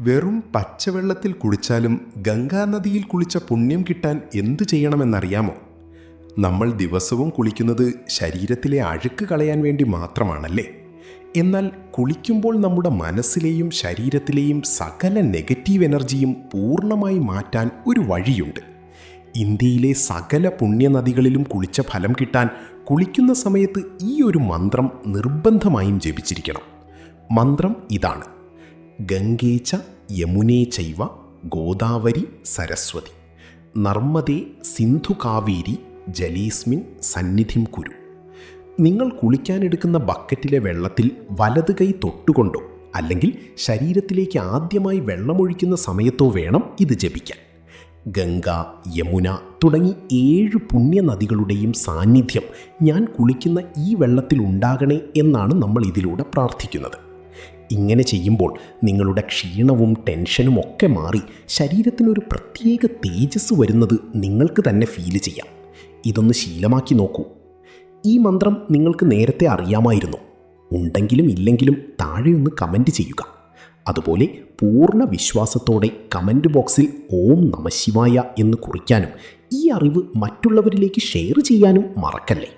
വെറും പച്ചവെള്ളത്തിൽ കുളിച്ചാലും ഗംഗാനദിയിൽ കുളിച്ച പുണ്യം കിട്ടാൻ എന്തു ചെയ്യണമെന്നറിയാമോ? നമ്മൾ ദിവസവും കുളിക്കുന്നത് ശരീരത്തിലെ അഴുക്ക് കളയാൻ വേണ്ടി മാത്രമാണല്ലേ? എന്നാൽ കുളിക്കുമ്പോൾ നമ്മുടെ മനസ്സിലെയും ശരീരത്തിലെയും സകല നെഗറ്റീവ് എനർജിയും പൂർണ്ണമായി മാറ്റാൻ ഒരു വഴിയുണ്ട്. ഇന്ത്യയിലെ സകല പുണ്യനദികളിലും കുളിച്ച ഫലം കിട്ടാൻ കുളിക്കുന്ന സമയത്ത് ഈ ഒരു മന്ത്രം നിർബന്ധമായും ജപിച്ചിരിക്കണം. മന്ത്രം ഇതാണ്: ഗംഗേച്ച യമുനേ ചൈവ ഗോദാവരി സരസ്വതി നർമ്മദേ സിന്ധു കാവേരി ജലേസ്മിൻ സന്നിധിം കുരു. നിങ്ങൾ കുളിക്കാനെടുക്കുന്ന ബക്കറ്റിലെ വെള്ളത്തിൽ വലത് കൈ തൊട്ടുകൊണ്ടോ അല്ലെങ്കിൽ ശരീരത്തിലേക്ക് ആദ്യമായി വെള്ളമൊഴിക്കുന്ന സമയത്തോ വേണം ഇത് ജപിക്കാൻ. ഗംഗ, യമുന തുടങ്ങി 7 പുണ്യനദികളുടെയും സാന്നിധ്യം ഞാൻ കുളിക്കുന്ന ഈ വെള്ളത്തിൽ ഉണ്ടാകണേ എന്നാണ് നമ്മൾ ഇതിലൂടെ പ്രാർത്ഥിക്കുന്നത്. ഇങ്ങനെ ചെയ്യുമ്പോൾ നിങ്ങളുടെ ക്ഷീണവും ടെൻഷനും ഒക്കെ മാറി ശരീരത്തിനൊരു പ്രത്യേക തേജസ് വരുന്നത് നിങ്ങൾക്ക് തന്നെ ഫീൽ ചെയ്യാം. ഇതൊന്ന് ശീലമാക്കി നോക്കൂ. ഈ മന്ത്രം നിങ്ങൾക്ക് നേരത്തെ അറിയാമായിരുന്നോ? ഉണ്ടെങ്കിലും ഇല്ലെങ്കിലും താഴെയൊന്ന് കമൻറ്റ് ചെയ്യുക. അതുപോലെ പൂർണ്ണ വിശ്വാസത്തോടെ കമൻറ്റ് ബോക്സിൽ ഓം നമഃശിവായ എന്ന് കുറിക്കാനും ഈ അറിവ് മറ്റുള്ളവരിലേക്ക് ഷെയർ ചെയ്യാനും മറക്കല്ലേ.